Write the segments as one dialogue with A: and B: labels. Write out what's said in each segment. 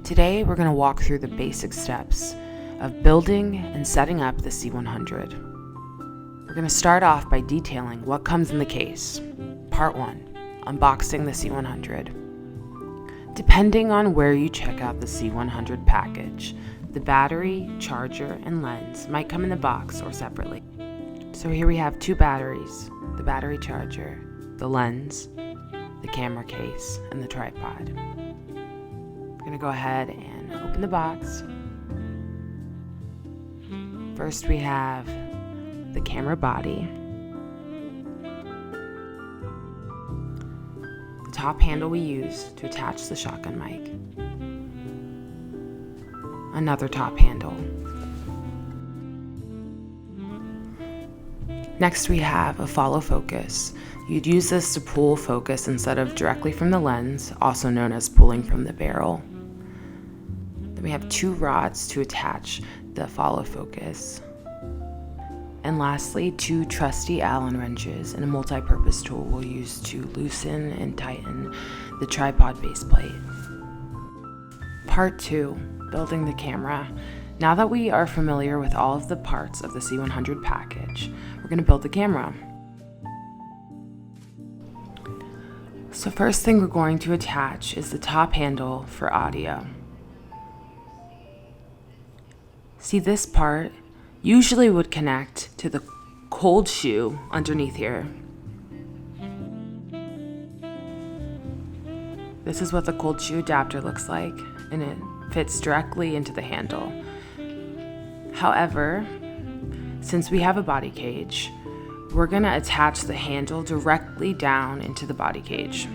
A: Today we're going to walk through the basic steps of building and setting up the C100. We're going to start off by detailing what comes in the case. Part 1, unboxing the C100. Depending on where you check out the C100 package, the battery, charger, and lens might come in the box or separately. So here we have 2 batteries, the battery charger, the lens, the camera case, and the tripod. We're going to go ahead and open the box. First we have the camera body, the top handle we use to attach the shotgun mic, another top handle. Next we have a follow focus. You'd use this to pull focus instead of directly from the lens, also known as pulling from the barrel. Then we have 2 rods to attach the follow focus. And lastly, 2 trusty Allen wrenches and a multi-purpose tool we'll use to loosen and tighten the tripod base plate. Part 2, building the camera. Now that we are familiar with all of the parts of the C100 package, we're going to build the camera. So first thing we're going to attach is the top handle for audio. See, this part usually would connect to the cold shoe underneath here. This is what the cold shoe adapter looks like, and it fits directly into the handle. However, since we have a body cage, we're going to attach the handle directly down into the body cage.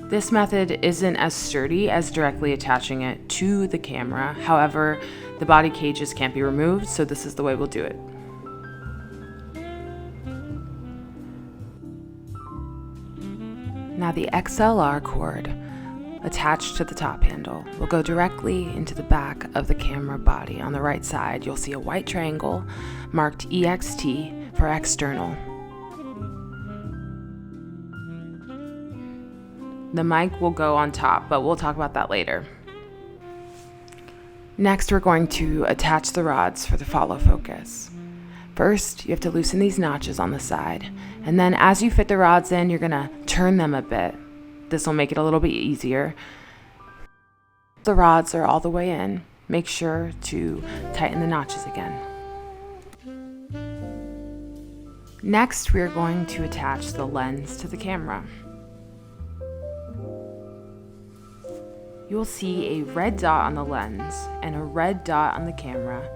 A: This method isn't as sturdy as directly attaching it to the camera. However, the body cages can't be removed, so this is the way we'll do it. Now the XLR cord attached to the top handle will go directly into the back of the camera body. On the right side, you'll see a white triangle marked EXT for external. The mic will go on top, but we'll talk about that later. Next, we're going to attach the rods for the follow focus. First, you have to loosen these notches on the side, and then as you fit the rods in, you're gonna turn them a bit. This will make it a little bit easier. The rods are all the way in. Make sure to tighten the notches again. Next, we're going to attach the lens to the camera. You will see a red dot on the lens and a red dot on the camera.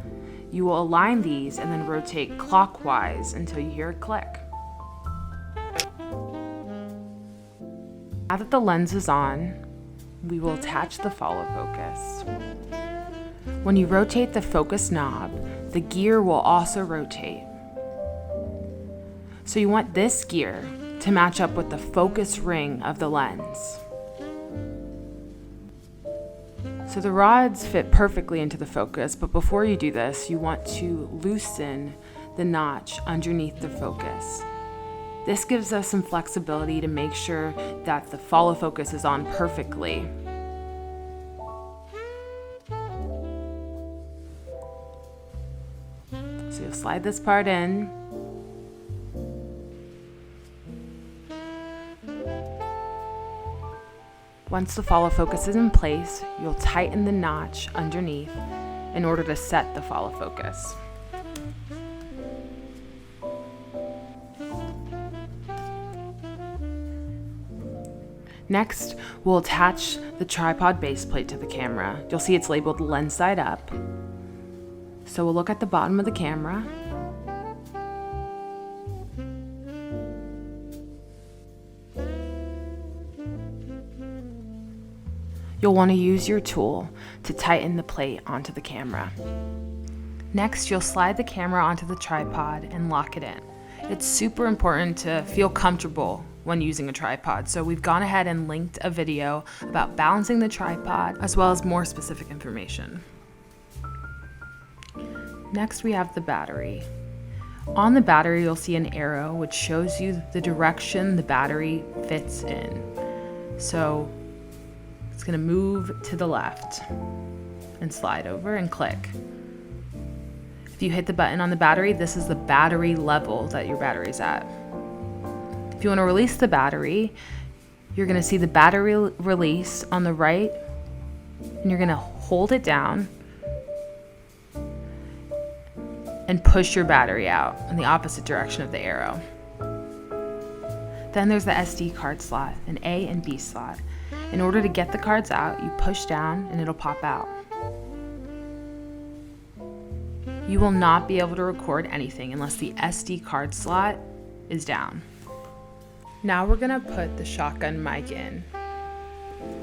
A: You will align these and then rotate clockwise until you hear a click. Now that the lens is on, we will attach the follow focus. When you rotate the focus knob, the gear will also rotate. So you want this gear to match up with the focus ring of the lens. So the rods fit perfectly into the focus, but before you do this, you want to loosen the notch underneath the focus. This gives us some flexibility to make sure that the follow focus is on perfectly. So you'll slide this part in. Once the follow focus is in place, you'll tighten the notch underneath in order to set the follow focus. Next, we'll attach the tripod base plate to the camera. You'll see it's labeled lens side up. So we'll look at the bottom of the camera. You'll want to use your tool to tighten the plate onto the camera. Next, you'll slide the camera onto the tripod and lock it in. It's super important to feel comfortable when using a tripod, so we've gone ahead and linked a video about balancing the tripod as well as more specific information. Next, we have the battery. On the battery, you'll see an arrow which shows you the direction the battery fits in. So It's going to move to the left and slide over and click. If you hit the button on the battery, this is the battery level that your battery's at. If you want to release the battery, you're going to see the battery release on the right, and you're going to hold it down and push your battery out in the opposite direction of the arrow. Then there's the SD card slot, an A and B slot. In order to get the cards out, you push down and it'll pop out. You will not be able to record anything unless the SD card slot is down. Now we're gonna put the shotgun mic in.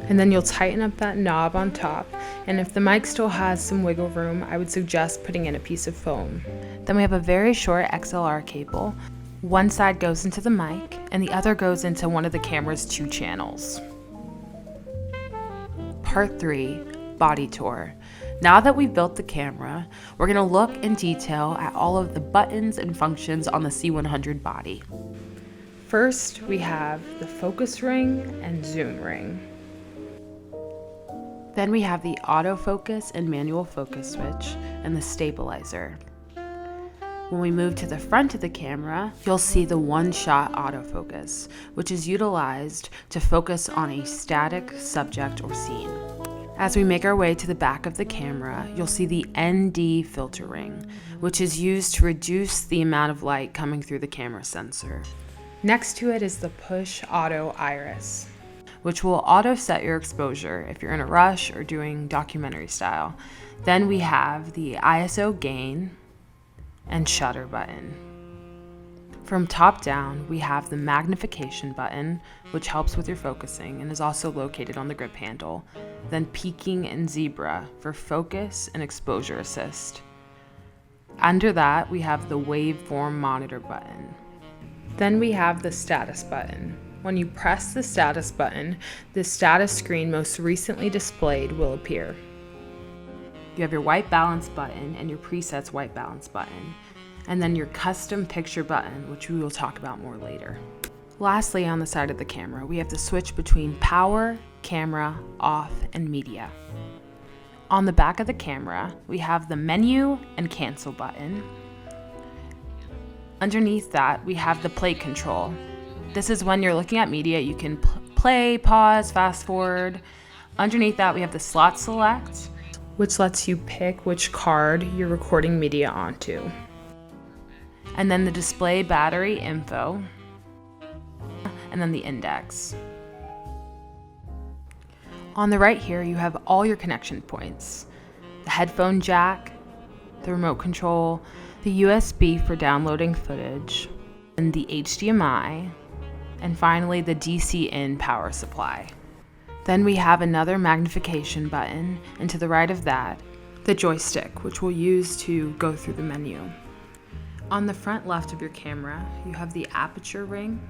A: And then you'll tighten up that knob on top, and if the mic still has some wiggle room, I would suggest putting in a piece of foam. Then we have a very short XLR cable. One side goes into the mic, and the other goes into one of the camera's 2 channels. Part 3, body tour. Now that we've built the camera, we're going to look in detail at all of the buttons and functions on the C100 body. First, we have the focus ring and zoom ring. Then we have the autofocus and manual focus switch and the stabilizer. When we move to the front of the camera, you'll see the one-shot autofocus, which is utilized to focus on a static subject or scene. As we make our way to the back of the camera, you'll see the ND filter ring, which is used to reduce the amount of light coming through the camera sensor. Next to it is the push auto iris, which will auto set your exposure if you're in a rush or doing documentary style. Then we have the ISO gain and shutter button. From top down, we have the magnification button, which helps with your focusing and is also located on the grip handle. Then peaking and zebra for focus and exposure assist. Under that, we have the waveform monitor button. Then we have the status button. When you press the status button, the status screen most recently displayed will appear. You have your white balance button and your presets white balance button, and then your custom picture button, which we will talk about more later. Lastly, on the side of the camera, we have the switch between power, camera, off, and media. On the back of the camera, we have the menu and cancel button. Underneath that, we have the play control. This is when you're looking at media, you can play, pause, fast forward. Underneath that, we have the slot select, which lets you pick which card you're recording media onto. And then the display battery info, and then the index. On the right here, you have all your connection points. The headphone jack, the remote control, the USB for downloading footage, and the HDMI, and finally the DC in power supply. Then we have another magnification button, and to the right of that, the joystick, which we'll use to go through the menu. On the front left of your camera, you have the aperture ring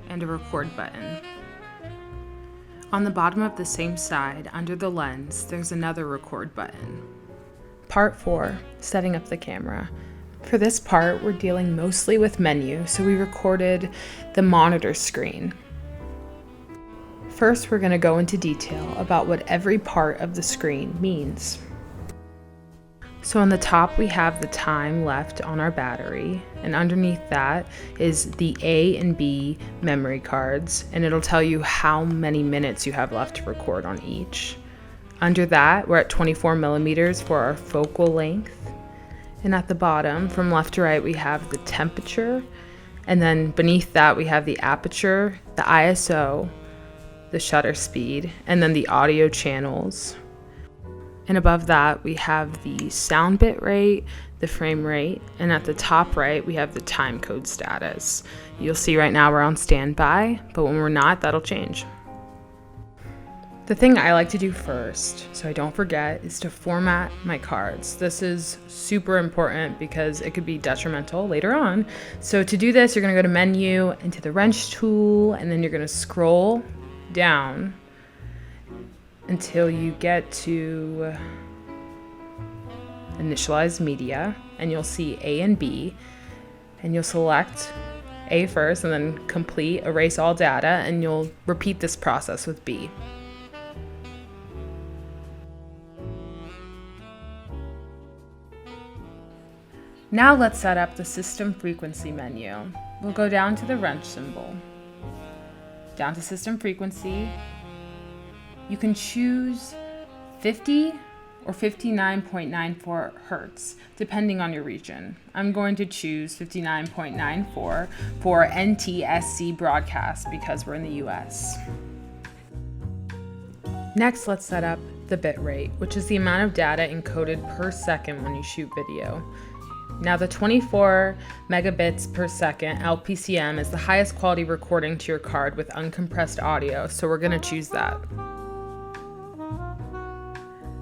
A: and a record button. On the bottom of the same side, under the lens, there's another record button. Part 4, setting up the camera. For this part, we're dealing mostly with menu, so we recorded the monitor screen. First, we're going to go into detail about what every part of the screen means. So on the top, we have the time left on our battery, and underneath that is the A and B memory cards, and it'll tell you how many minutes you have left to record on each. Under that, we're at 24 millimeters for our focal length. And at the bottom, from left to right, we have the temperature, and then beneath that, we have the aperture, the ISO, the shutter speed, and then the audio channels. And above that, we have the sound bit rate, the frame rate, and at the top right, we have the time code status. You'll see right now we're on standby, but when we're not, that'll change. The thing I like to do first, so I don't forget, is to format my cards. This is super important because it could be detrimental later on. So to do this, you're gonna go to menu, into the wrench tool, and then you're gonna scroll down until you get to initialize media, and you'll see A and B, and you'll select A first and then complete, erase all data, and you'll repeat this process with B. Now let's set up the system frequency menu. We'll go down to the wrench symbol, down to system frequency. You can choose 50 or 59.94 Hertz, depending on your region. I'm going to choose 59.94 for NTSC broadcast because we're in the US. Next, let's set up the bit rate, which is the amount of data encoded per second when you shoot video. Now, the 24 megabits per second LPCM is the highest quality recording to your card with uncompressed audio, so we're going to choose that.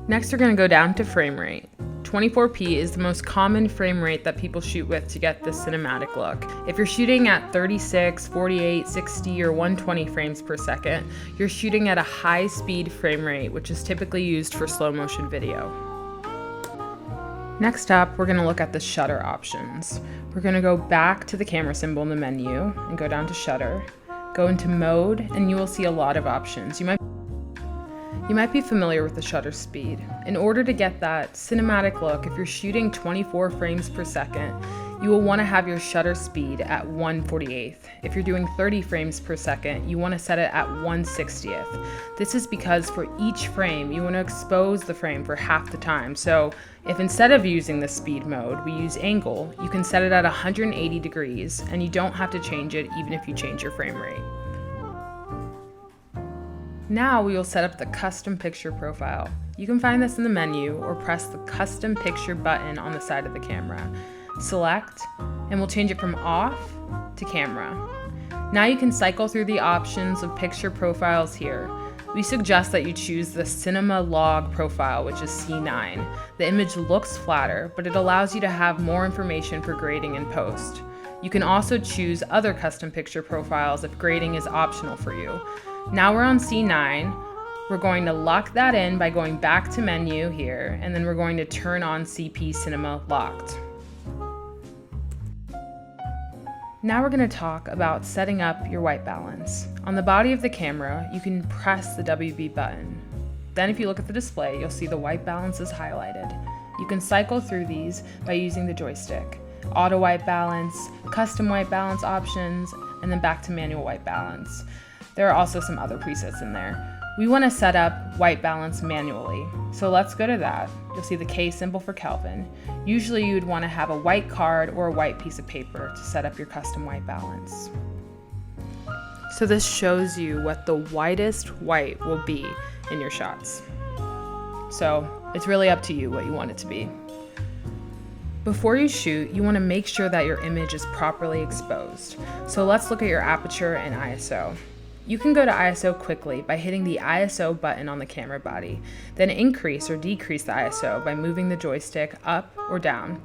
A: Next, we're going to go down to frame rate. 24p is the most common frame rate that people shoot with to get this cinematic look. If you're shooting at 36, 48, 60, or 120 frames per second, you're shooting at a high speed frame rate, which is typically used for slow motion video. Next up, we're going to look at the shutter options. We're going to go back to the camera symbol in the menu and go down to shutter, go into mode, and you will see a lot of options. You might be familiar with the shutter speed. In order to get that cinematic look, if you're shooting 24 frames per second, you will want to have your shutter speed at 1/48th. If you're doing 30 frames per second, you want to set it at 1/60th. This is because for each frame, you want to expose the frame for half the time. So if instead of using the speed mode, we use angle, you can set it at 180 degrees, and you don't have to change it even if you change your frame rate. Now we will set up the custom picture profile. You can find this in the menu or press the custom picture button on the side of the camera. Select, and we'll change it from off to camera. Now you can cycle through the options of picture profiles here. We suggest that you choose the Cinema Log profile, which is C9. The image looks flatter, but it allows you to have more information for grading in post. You can also choose other custom picture profiles if grading is optional for you. Now we're on C9. We're going to lock that in by going back to menu here, and then we're going to turn on CP Cinema Locked. Now we're going to talk about setting up your white balance. On the body of the camera, you can press the WB button. Then if you look at the display, you'll see the white balance is highlighted. You can cycle through these by using the joystick. Auto white balance, custom white balance options, and then back to manual white balance. There are also some other presets in there. We want to set up white balance manually, so let's go to that. You'll see the K symbol for Kelvin. Usually you would want to have a white card or a white piece of paper to set up your custom white balance. So this shows you what the whitest white will be in your shots. So it's really up to you what you want it to be. Before you shoot, you want to make sure that your image is properly exposed. So let's look at your aperture and ISO. You can go to ISO quickly by hitting the ISO button on the camera body, then increase or decrease the ISO by moving the joystick up or down.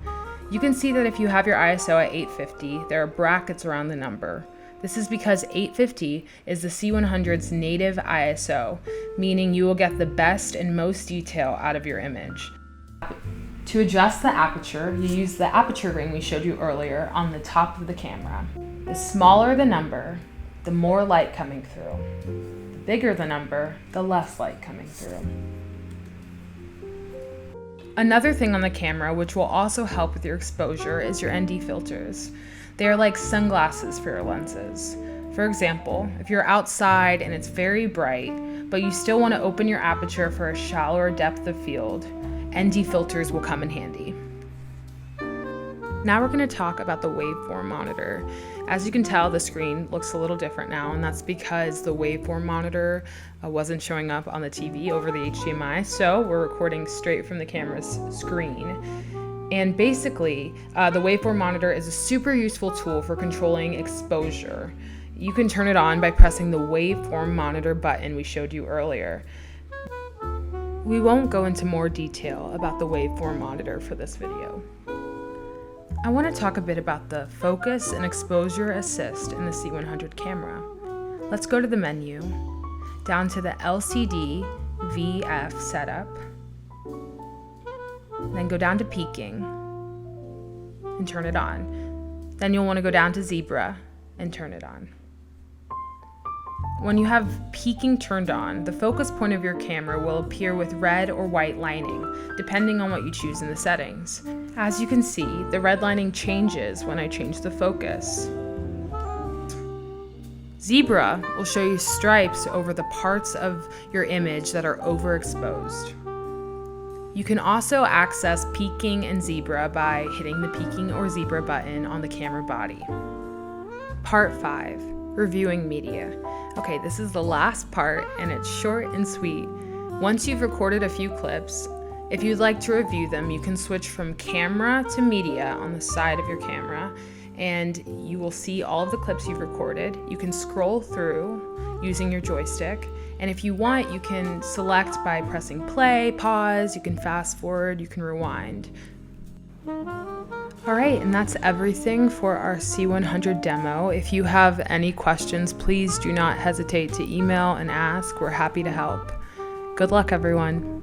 A: You can see that if you have your ISO at 850, there are brackets around the number. This is because 850 is the C100's native ISO, meaning you will get the best and most detail out of your image. To adjust the aperture, you use the aperture ring we showed you earlier on the top of the camera. The smaller the number, the more light coming through. The bigger the number, the less light coming through. Another thing on the camera which will also help with your exposure is your ND filters. They are like sunglasses for your lenses. For example, if you're outside and it's very bright, but you still want to open your aperture for a shallower depth of field, ND filters will come in handy. Now we're going to talk about the waveform monitor. As you can tell, the screen looks a little different now, and that's because the waveform monitor wasn't showing up on the TV over the HDMI, so we're recording straight from the camera's screen. And basically, the waveform monitor is a super useful tool for controlling exposure. You can turn it on by pressing the waveform monitor button we showed you earlier. We won't go into more detail about the waveform monitor for this video. I want to talk a bit about the focus and exposure assist in the C100 camera. Let's go to the menu, down to the LCD VF setup, then go down to peaking and turn it on. Then you'll want to go down to zebra and turn it on. When you have peaking turned on, the focus point of your camera will appear with red or white lining, depending on what you choose in the settings. As you can see, the red lining changes when I change the focus. Zebra will show you stripes over the parts of your image that are overexposed. You can also access peaking and zebra by hitting the peaking or zebra button on the camera body. Part 5, reviewing media. Okay, this is the last part and it's short and sweet. Once you've recorded a few clips, if you'd like to review them, you can switch from camera to media on the side of your camera and you will see all of the clips you've recorded. You can scroll through using your joystick, and if you want, you can select by pressing play, pause, you can fast forward, you can rewind. All right, and that's everything for our C100 demo. If you have any questions, please do not hesitate to email and ask. We're happy to help. Good luck, everyone.